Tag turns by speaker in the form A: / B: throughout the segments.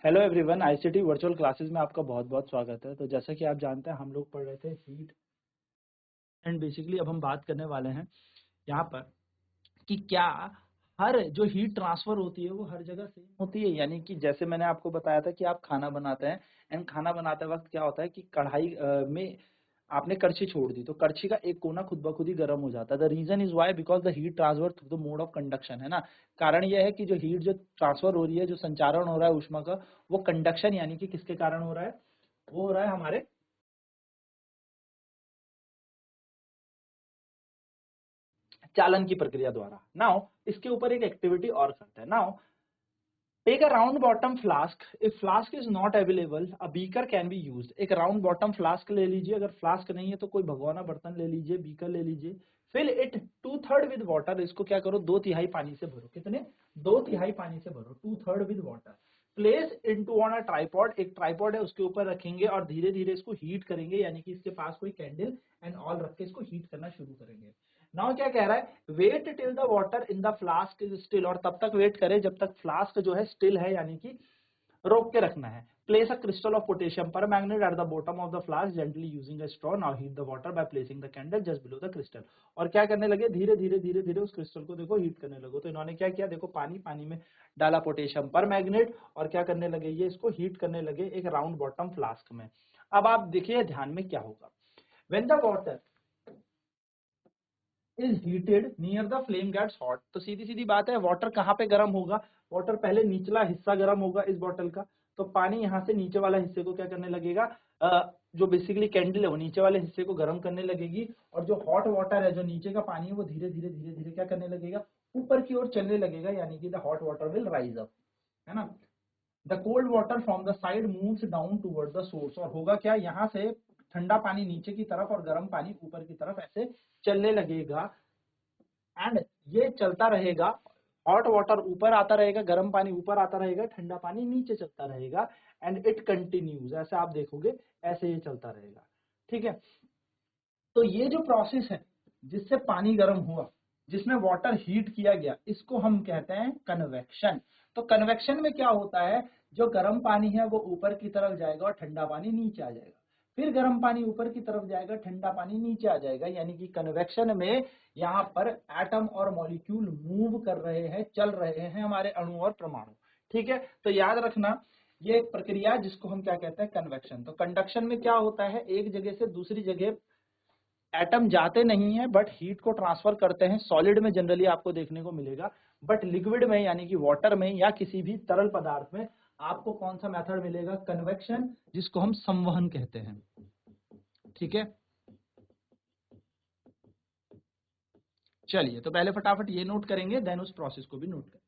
A: Hello everyone, ICT virtual classes में आपका बहुत बहुत स्वागत है। तो जैसा कि आप जानते हैं हम लोग पढ़ रहे थे हीट एंड बेसिकली अब हम बात करने वाले हैं यहाँ पर कि क्या हर जो हीट ट्रांसफर होती है वो हर जगह सेम होती है। यानी कि जैसे मैंने आपको बताया था कि आप खाना बनाते हैं एंड खाना बनाते वक्त क्या होता है कि कढ़ाई में आपने कड़छी छोड़ दी तो कड़छी का एक कोना खुद ब खुद ही गर्म हो जाता है। The reason is why because the heat transfer through the mode of conduction, है ना। कारण यह है कि जो हीट जो ट्रांसफर हो रही है, जो संचारण हो रहा है ऊष्मा का, वो कंडक्शन यानी कि किसके कारण हो रहा है, वो हो रहा है हमारे चालन की प्रक्रिया द्वारा। नाउ इसके ऊपर एक एक्टिविटी और करते हैं। Now take a round bottom flask, if flask is not available a beaker can be used. एक राउंड बॉटम फ्लास्क ले लीजिए, अगर फ्लास्क नहीं है तो कोई भगोना बर्तन ले लीजिए, बीकर ले लीजिए। Fill it two third with water, इसको क्या करो, दो तिहाई पानी से भरो। कितने? दो तिहाई पानी से भरो, two third with water. Place into on a tripod, एक ट्राइपॉड है उसके ऊपर रखेंगे और धीरे धीरे इसको हीट करेंगे, यानी कि इसके पास कोई कैंडल एंड ऑल रख के इसको हीट करना शुरू करेंगे। नाउ क्या कह रहा है, wait till the water in the flask is still, और तब तक वेट करें जब तक फ्लास्क जो है स्टिल है, यानी कि रोक के रखना है। Place a crystal of potassium permanganate at the bottom of the flask gently using a straw, now heat the water by placing the candle just below the crystal. और क्या करने लगे, धीरे धीरे उस क्रिस्टल को देखो हीट करने लगो। तो इन्होंने क्या किया, देखो पानी में डाला पोटेशियम पर मैग्नेट और क्या करने लगे, ये इसको हीट करने लगे एक राउंड बॉटम फ्लास्क में। अब आप देखिए ध्यान में क्या होगा, when the water is heated near the flame gets hot, तो सीधी सीधी बात है, वाटर कहाँ पे गर्म होगा, वाटर पहले निचला हिस्सा गर्म होगा इस बॉटल का, तो पानी यहाँ से नीचे वाला हिस्से को क्या करने लगेगा, जो बेसिकली कैंडल है वो नीचे वाले हिस्से को गर्म करने लगेगी, और जो हॉट वाटर है, जो नीचे का पानी है, वो धीरे धीरे क्या करने लगेगा, ऊपर की ओर चलने लगेगा, यानी कि the hot water will rise up, है ना। The cold water from the side moves down toward the source, और होगा क्या, यहाँ से ठंडा पानी नीचे की तरफ और गर्म पानी ऊपर की तरफ ऐसे चलने लगेगा। एंड ये चलता रहेगा, हॉट वाटर ऊपर आता रहेगा, गर्म पानी ऊपर आता रहेगा, ठंडा पानी नीचे चलता रहेगा, एंड इट कंटिन्यूज, ऐसे आप देखोगे ऐसे ये चलता रहेगा। ठीक है, तो ये जो प्रोसेस है जिससे पानी गर्म हुआ, जिसमें वाटर हीट किया गया, इसको हम कहते हैं कन्वेक्शन। तो कन्वेक्शन में क्या होता है, जो गर्म पानी है वो ऊपर की तरफ जाएगा और ठंडा पानी नीचे आ जाएगा, फिर गर्म पानी ऊपर की तरफ जाएगा, ठंडा पानी नीचे आ जाएगा, यानी कि कन्वेक्शन में यहाँ पर एटम और मॉलिक्यूल मूव कर रहे हैं, चल रहे हैं, हमारे अणु और परमाणु। ठीक है, तो याद रखना ये एक प्रक्रिया है जिसको हम क्या कहते हैं, कन्वेक्शन। तो कंडक्शन में क्या होता है, एक जगह से दूसरी जगह एटम जाते नहीं है बट हीट को ट्रांसफर करते हैं। सॉलिड में जनरली आपको देखने को मिलेगा, बट लिक्विड में यानी कि वाटर में या किसी भी तरल पदार्थ में आपको कौन सा मेथड मिलेगा, कन्वेक्शन, जिसको हम संवहन कहते हैं। ठीक है, चलिए तो पहले फटाफट ये नोट करेंगे, देन उस प्रोसेस को भी नोट करेंगे।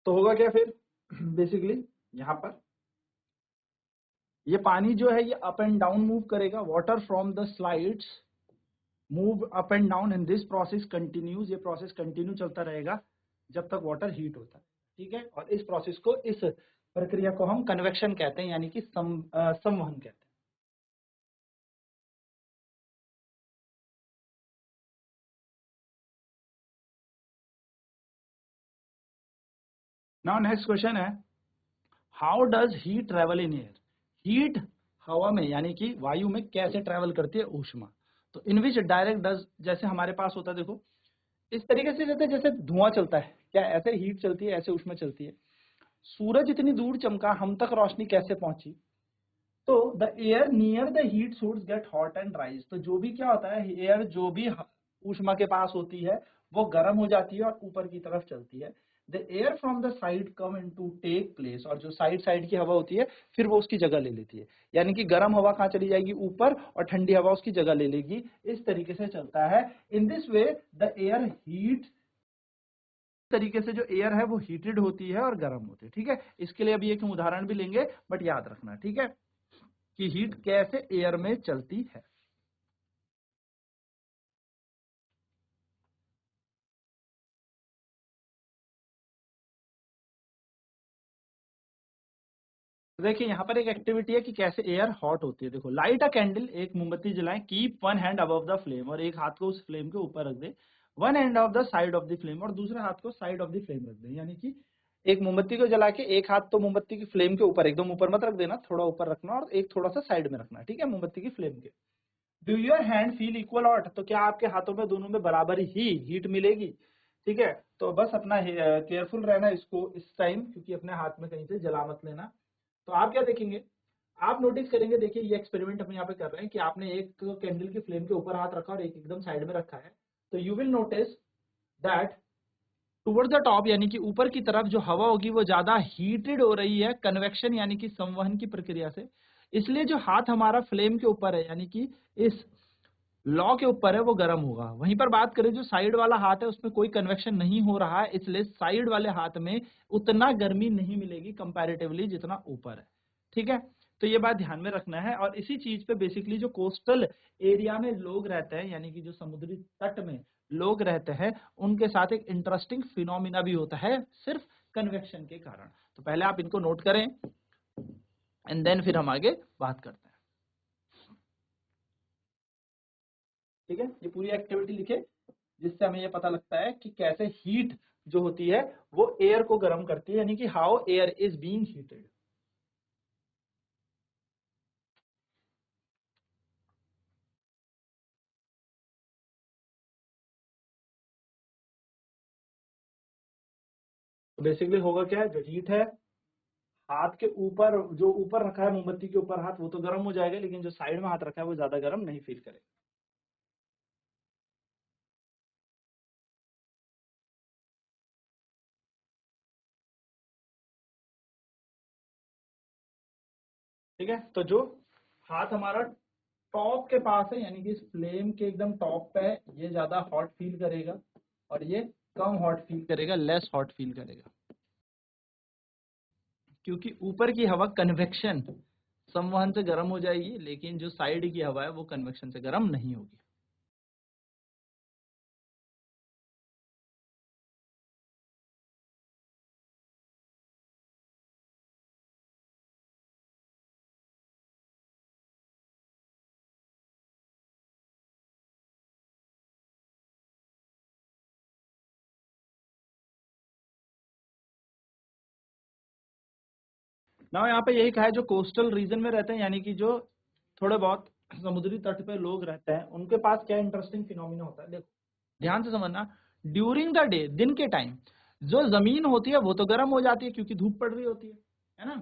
A: तो होगा क्या फिर, बेसिकली यहाँ पर ये पानी जो है ये अप एंड डाउन मूव करेगा, water from the slides move up and down and this process continues, ये प्रोसेस कंटिन्यू चलता रहेगा जब तक वाटर हीट होता है। ठीक है, और इस प्रोसेस को, इस प्रक्रिया को हम कन्वेक्शन कहते हैं, यानी कि संवहन कहते हैं। नाउ नेक्स्ट क्वेश्चन है, how does heat travel in air. Heat हवा में यानी कि वायु में कैसे ट्रेवल करती है ऊष्मा, तो इन विच डायरेक्ट डज, जैसे हमारे पास होता है देखो इस तरीके से, जैसे जैसे धुआं चलता है, क्या ऐसे हीट चलती है, ऐसे ऊष्मा चलती है। सूरज इतनी दूर चमका, हम तक रोशनी कैसे पहुंची, तो the air near the heat source get hot and rise, तो जो भी क्या होता है, एयर जो भी ऊष्मा के पास होती है वो गर्म हो जाती है और ऊपर की तरफ चलती है। The air from the side come in to take place, और जो साइड साइड की हवा होती है फिर वो उसकी जगह ले लेती है, यानी कि गर्म हवा कहाँ चली जाएगी, ऊपर, और ठंडी हवा उसकी जगह ले लेगी। इस तरीके से चलता है। In this way the air heat, तरीके से जो एयर है वो हीटेड होती है और गर्म होती है। ठीक है, इसके लिए अभी एक उदाहरण भी लेंगे, बट याद रखना, ठीक है, कि हीट कैसे एयर में चलती है। तो देखिए यहाँ पर एक एक्टिविटी है कि कैसे एयर हॉट होती है। देखो, लाइट अ कैंडल, एक मोमबत्ती जलाएं, keep one hand above the flame, और एक हाथ को उस फ्लेम के ऊपर रख दे, one hand of the side of the flame, और दूसरे हाथ को साइड ऑफ द फ्लेम रख दे। यानी कि एक मोमबत्ती को जला के एक हाथ तो मोमबत्ती की फ्लेम के ऊपर, एकदम ऊपर मत रख देना, थोड़ा ऊपर रखना, और एक थोड़ा सा साइड में रखना, ठीक है, मोमबत्ती की फ्लेम के। Do your hand feel equal hot, तो क्या आपके हाथों में दोनों में बराबर ही हीट मिलेगी? ठीक है, तो बस अपना केयरफुल रहना इसको इस टाइम, क्योंकि अपने हाथ में कहीं से जला मत लेना। तो आप क्या देखेंगे, आप नोटिस करेंगे, देखिए ये एक्सपेरिमेंट हम यहाँ पे कर रहे हैं कि आपने एक कैंडल की फ्लेम के ऊपर हाथ रखा और एक एकदम साइड में रखा है, तो you will notice that toward the top, यानी कि ऊपर की तरफ जो हवा होगी वो ज्यादा हीटेड हो रही है, कन्वेक्शन यानी कि संवहन की प्रक्रिया से। इसलिए जो हाथ हमारा फ्लेम के ऊपर है, यानी कि इस लॉ के ऊपर है, वो गर्म होगा। वहीं पर बात करें जो साइड वाला हाथ है, उसमें कोई कन्वेक्शन नहीं हो रहा है, इसलिए साइड वाले हाथ में उतना गर्मी नहीं मिलेगी कंपैरेटिवली जितना ऊपर है। ठीक है, तो ये बात ध्यान में रखना है। और इसी चीज पे बेसिकली जो कोस्टल एरिया में लोग रहते हैं, यानी कि जो समुद्री तट में लोग रहते हैं, उनके साथ एक इंटरेस्टिंग फिनोमिना भी होता है, सिर्फ कन्वेक्शन के कारण। तो पहले आप इनको नोट करें एंड देन फिर हम आगे बात करते हैं। ठीक है, ये पूरी एक्टिविटी लिखे, जिससे हमें ये पता लगता है कि कैसे हीट जो होती है वो एयर को गर्म करती है, यानी कि how air is being heated. तो बेसिकली होगा क्या है, जो हीट है हाथ के ऊपर, जो ऊपर रखा है मोमबत्ती के ऊपर हाथ, वो तो गर्म हो जाएगा, लेकिन जो साइड में हाथ रखा है वो ज्यादा गर्म नहीं फील करेगा। ठीक है, तो जो हाथ हमारा टॉप के पास है, यानी कि इस फ्लेम के एकदम टॉप पे है, ये ज्यादा हॉट फील करेगा, और ये कम हॉट फील करेगा, लेस हॉट फील करेगा, क्योंकि ऊपर की हवा कन्वेक्शन संवहन से गर्म हो जाएगी, लेकिन जो साइड की हवा है वो कन्वेक्शन से गर्म नहीं होगी। ना यहाँ पे यही कहा है, जो कोस्टल रीजन में रहते हैं, यानी कि जो थोड़े बहुत समुद्री तट पे लोग रहते हैं, उनके पास क्या इंटरेस्टिंग फिनोमिना होता है। देखो, ध्यान से समझना, ड्यूरिंग द डे, दिन के टाइम, जो जमीन होती है वो तो गर्म हो जाती है क्योंकि धूप पड़ रही होती है ना।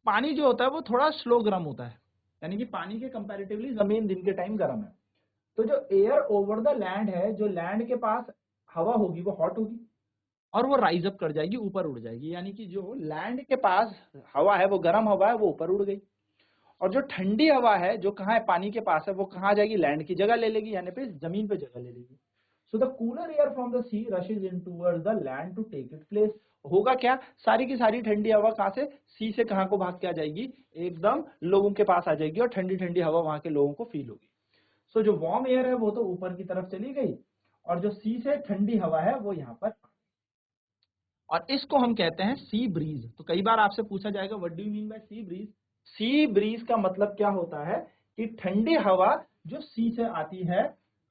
A: पानी जो होता है वो थोड़ा स्लो गर्म होता है, यानी कि पानी के कंपैरेटिवली जमीन दिन के टाइम गर्म है। तो जो एयर ओवर द लैंड है, जो लैंड के पास हवा होगी वो हॉट होगी, और वो राइज अप कर जाएगी, ऊपर उड़ जाएगी, यानी कि जो लैंड के पास हवा है वो गर्म हवा है, वो ऊपर उड़ गई। और जो ठंडी हवा है जो कहाँ है, पानी के पास है, वो कहाँ जाएगी, लैंड की जगह ले लेगी, यानी पे जमीन पे जगह ले लेगी। So the cooler air from the sea rushes in towards the land to take it place. होगा क्या, सारी की सारी ठंडी हवा कहाँ से, सी से कहाँ को भाग के आ जाएगी, एकदम लोगों के पास आ जाएगी, और ठंडी ठंडी हवा वहां के लोगों को फील होगी। सो जो वार्म एयर है वो तो ऊपर की तरफ चली गई, और जो सी से ठंडी हवा है वो यहाँ पर, और इसको हम कहते हैं सी ब्रीज। तो कई बार आपसे पूछा जाएगा what do you mean by sea breeze. Sea breeze का मतलब क्या होता है कि ठंडी हवा जो सी से आती है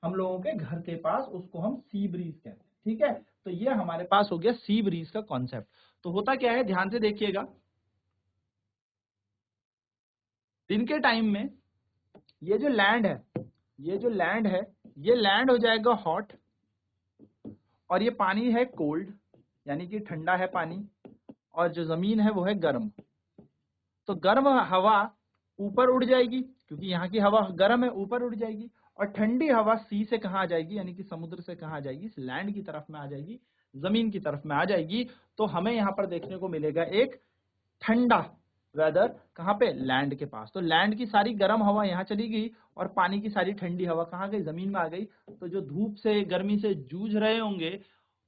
A: हम लोगों के घर के पास, उसको हम सी ब्रीज कहते हैं। ठीक है, तो ये हमारे पास हो गया सी ब्रीज का कॉन्सेप्ट। तो होता क्या है, ध्यान से देखिएगा, दिन के टाइम में ये जो लैंड है, ये जो लैंड है, ये लैंड हो जाएगा हॉट, और ये पानी है कोल्ड, यानी कि ठंडा है पानी, और जो जमीन है वो है गर्म। तो गर्म हवा ऊपर उड़ जाएगी, क्योंकि यहाँ की हवा गर्म है, ऊपर उड़ जाएगी, और ठंडी हवा सी से कहाँ आ जाएगी, यानी कि समुद्र से कहाँ आ जाएगी, लैंड की तरफ में आ जाएगी, जमीन की तरफ में आ जाएगी। तो हमें यहाँ पर देखने को मिलेगा एक ठंडा वेदर, कहाँ पे, लैंड के पास। तो लैंड की सारी गर्म हवा यहाँ चली गई, और पानी की सारी ठंडी हवा कहाँ गई, जमीन में आ गई। तो जो धूप से गर्मी से जूझ रहे होंगे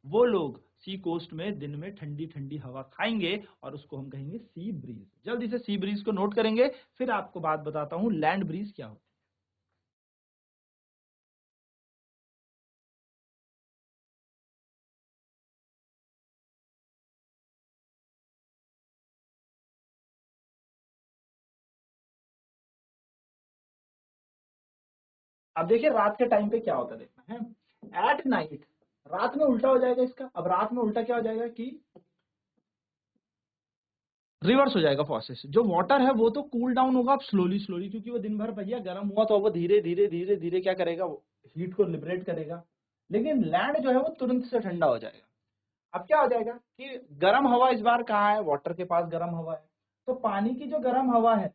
A: वो लोग सी कोस्ट में दिन में ठंडी ठंडी हवा खाएंगे, और उसको हम कहेंगे सी ब्रीज। जल्दी से सी ब्रीज को नोट करेंगे, फिर आपको बात बताता हूं लैंड ब्रीज क्या होता है। अब देखिए रात के टाइम पे क्या होता है, देखना है एट नाइट, रात में उल्टा हो जाएगा इसका। अब रात में उल्टा क्या हो जाएगा कि रिवर्स हो जाएगा प्रोसेस। जो वाटर है वो तो कूल डाउन होगा अब स्लोली स्लोली, क्योंकि वो दिन भर भैया गर्म हुआ, तो वो धीरे धीरे धीरे धीरे क्या करेगा, हीट को लिबरेट करेगा। लेकिन लैंड जो है वो तुरंत से ठंडा हो जाएगा। अब क्या हो जाएगा कि गर्म हवा इस बार कहाँ है, वाटर के पास गर्म हवा है, तो पानी की जो गर्म हवा है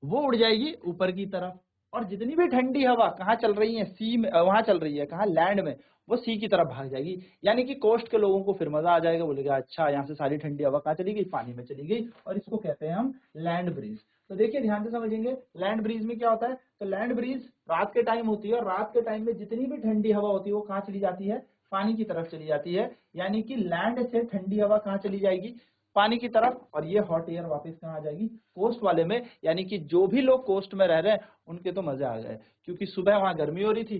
A: वो उड़ जाएगी ऊपर की तरफ, और जितनी भी ठंडी हवा कहाँ चल रही है, सी में, वहां चल रही है कहाँ, लैंड में, वो सी की तरफ भाग जाएगी। यानी कि कोस्ट के लोगों को फिर मजा आ जाएगा, बोलेगा अच्छा यहाँ से सारी ठंडी हवा कहाँ चली गई, पानी में चली गई, और इसको कहते हैं हम लैंड ब्रीज। तो देखिए ध्यान से समझेंगे लैंड ब्रीज में क्या होता है। तो लैंड ब्रीज रात के टाइम होती है, और रात के टाइम में जितनी भी ठंडी हवा होती है वो कहाँ चली जाती है, पानी की तरफ चली जाती है। यानी कि लैंड से ठंडी हवा कहाँ चली जाएगी, पानी की तरफ, और ये हॉट एयर वापस कहाँ आ जाएगी, कोस्ट वाले में। यानी कि जो भी लोग कोस्ट में रह रहे हैं उनके तो मजे आ गए, क्योंकि सुबह वहां गर्मी हो रही थी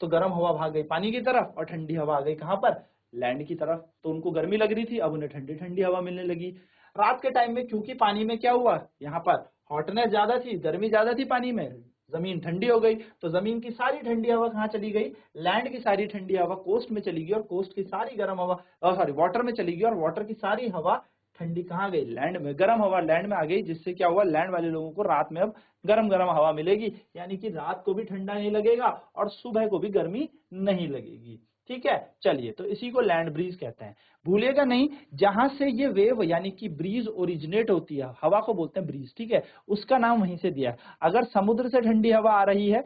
A: तो गर्म हवा भाग गई पानी की तरफ, और ठंडी हवा आ गई कहां पर, लैंड की तरफ। तो उनको गर्मी लग रही थी, अब उन्हें ठंडी ठंडी हवा मिलने लगी। रात के टाइम में क्योंकि पानी में क्या हुआ, यहाँ पर हॉटनेस ज्यादा थी, गर्मी ज्यादा थी पानी में, जमीन ठंडी हो गई, तो जमीन की सारी ठंडी हवा कहाँ चली गई, लैंड की सारी ठंडी हवा कोस्ट में चली गई, और कोस्ट की सारी गर्म हवा सॉरी वाटर में चली गई, और वाटर की सारी हवा ठंडी कहाँ गई, लैंड में, गर्म हवा लैंड में आ गई, जिससे क्या हुआ, लैंड वाले लोगों को रात में अब गरम गरम हवा मिलेगी। यानी कि रात को भी ठंडा नहीं लगेगा और सुबह को भी गर्मी नहीं लगेगी। ठीक है, चलिए, तो इसी को लैंड ब्रीज कहते हैं। भूलिएगा नहीं, जहां से ये वेव यानी कि ब्रीज ओरिजिनेट होती है, हवा को बोलते हैं ब्रीज, ठीक है, उसका नाम वहीं से दिया है। अगर समुद्र से ठंडी हवा आ रही है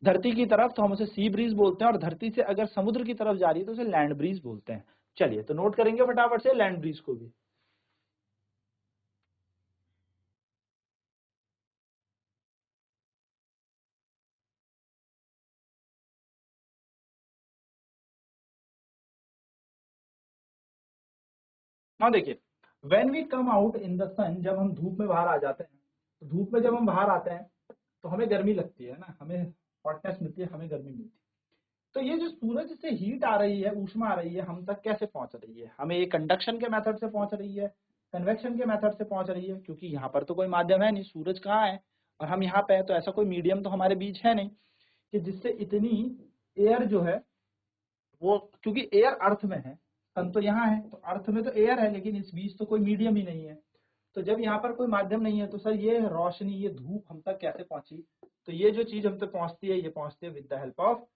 A: धरती की तरफ तो हम उसे सी ब्रीज बोलते हैं, और धरती से अगर समुद्र की तरफ जा रही है तो उसे लैंड ब्रीज बोलते हैं। चलिए, तो नोट करेंगे फटाफट से लैंड ब्रीज को भी। हाँ देखिए, when we come out in the sun, जब हम धूप में बाहर आ जाते हैं, तो धूप में जब हम बाहर आते हैं तो हमें गर्मी लगती है ना, हमें हॉटनेस मिलती है, हमें गर्मी मिलती है। तो ये जो सूरज से हीट आ रही है, ऊष्मा आ रही है, हम तक कैसे पहुंच रही है, हमें ये कंडक्शन के मेथड से पहुंच रही है, कन्वेक्शन के मेथड से पहुंच रही है, क्योंकि यहाँ पर तो कोई माध्यम है नहीं, सूरज कहाँ है और हम यहाँ पे है, तो ऐसा कोई मीडियम तो हमारे बीच है नहीं कि जिससे इतनी एयर जो है वो, क्योंकि एयर अर्थ में है, सन तो यहाँ है, तो अर्थ में तो एयर है, लेकिन इस बीच तो कोई मीडियम ही नहीं है। तो जब यहाँ पर कोई माध्यम नहीं है तो सर ये रोशनी, ये धूप हम तक कैसे पहुंची, तो ये जो चीज हम तक पहुंचती है, ये पहुंचती है with the help of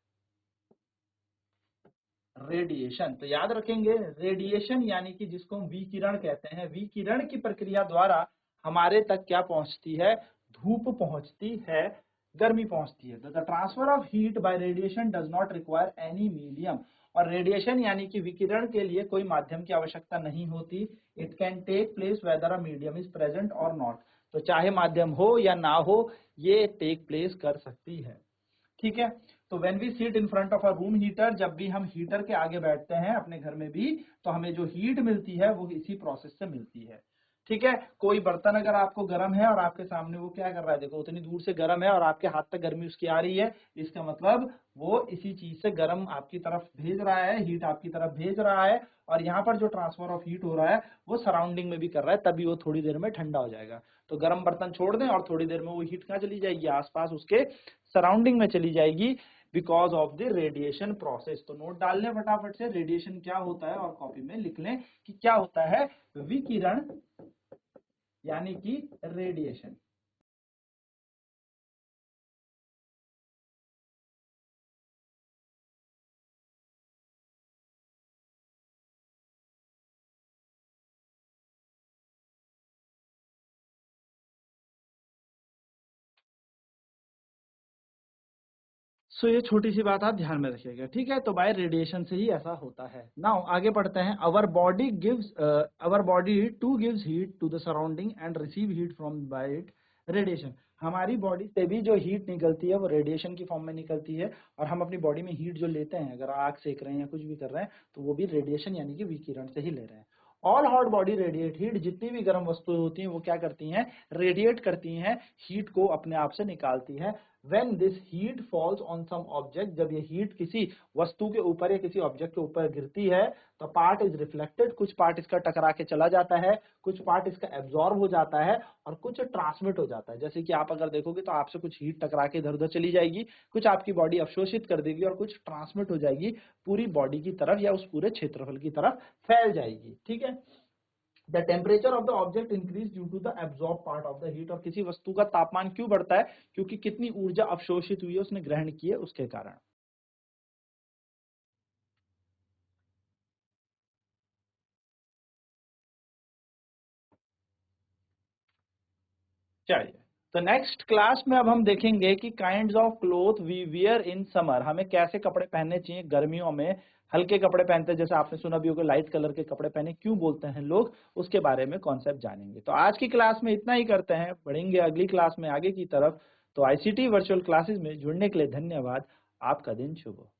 A: radiation. तो याद रखेंगे, रेडिएशन यानी कि जिसको हम विकिरण कहते हैं, विकिरण की प्रक्रिया द्वारा हमारे तक क्या पहुंचती है, धूप पहुंचती है, गर्मी पहुंचती है। The transfer of heat bye radiation does not require any medium, और रेडिएशन यानी कि विकिरण के लिए कोई माध्यम की आवश्यकता नहीं होती। It can take place whether a medium is present और नॉट, तो चाहे माध्यम हो या ना हो, ये टेक प्लेस कर सकती है। ठीक है, तो when we sit in front of a room heater, जब भी हम हीटर के आगे बैठते हैं अपने घर में भी, तो हमें जो हीट मिलती है वो इसी प्रोसेस से मिलती है। ठीक है, कोई बर्तन अगर आपको गर्म है और आपके सामने वो क्या कर रहा है, देखो उतनी दूर से गर्म है और आपके हाथ तक गर्मी उसकी आ रही है, इसका मतलब वो इसी चीज से गर्म आपकी तरफ भेज रहा है, हीट आपकी तरफ भेज रहा है, और यहाँ पर जो ट्रांसफर ऑफ हीट हो रहा है वो सराउंडिंग में भी कर रहा है, तभी वो थोड़ी देर में ठंडा हो जाएगा। तो गर्म बर्तन छोड़ दें और थोड़ी देर में वो हीट कहाँ चली जाएगी, आसपास उसके सराउंडिंग में चली जाएगी, because of the radiation process. तो नोट डाल लें फटाफट से, रेडिएशन क्या होता है, और कॉपी में लिख लें कि क्या होता है विकिरण यानी कि रेडिएशन। सो ये छोटी सी बात आप ध्यान में रखिएगा, ठीक है। तो बाय रेडिएशन से ही ऐसा होता है। नाउ आगे बढ़ते हैं। Our body to gives heat to the surrounding and receive heat from by it radiation. हमारी बॉडी से भी जो हीट निकलती है वो रेडिएशन की फॉर्म में निकलती है, और हम अपनी बॉडी में हीट जो लेते हैं, अगर आग सेक रहे हैं या कुछ भी कर रहे हैं, तो वो भी रेडिएशन यानी कि विकिरण से ही ले रहे हैं। All hot body radiate heat, जितनी भी गर्म वस्तुएं होती हैं वो क्या करती हैं, रेडिएट करती हैं, हीट को अपने आप से निकालती है। When this heat falls on some object, जब ये हीट किसी वस्तु के ऊपर या किसी ऑब्जेक्ट के ऊपर गिरती है, तो पार्ट इज रिफ्लेक्टेड, कुछ पार्ट इसका टकरा के चला जाता है, कुछ पार्ट इसका एब्जॉर्ब हो जाता है और कुछ ट्रांसमिट हो जाता है। जैसे कि आप अगर देखोगे तो आपसे कुछ हीट टकरा के इधर उधर चली जाएगी, कुछ आपकी बॉडी अवशोषित कर देगी और कुछ ट्रांसमिट हो जाएगी पूरी बॉडी की तरफ या उस पूरे क्षेत्रफल की तरफ फैल जाएगी। ठीक है। The temperature of the object increase due to the absorb part of the heat, और किसी वस्तु का तापमान क्यों बढ़ता है? क्योंकि कितनी ऊर्जा अवशोषित हुई है, उसने ग्रहण की है, उसके कारण। चलिए, तो नेक्स्ट क्लास में अब हम देखेंगे कि kinds of cloth we wear in summer, हमें कैसे कपड़े पहनने चाहिए गर्मियों में। हल्के कपड़े पहनते हैं, जैसे आपने सुना भी होगा लाइट कलर के कपड़े पहने क्यों बोलते हैं लोग, उसके बारे में कॉन्सेप्ट जानेंगे। तो आज की क्लास में इतना ही करते हैं, बढ़ेंगे अगली क्लास में आगे की तरफ। तो आईसीटी वर्चुअल क्लासेस में जुड़ने के लिए धन्यवाद। आपका दिन शुभ हो।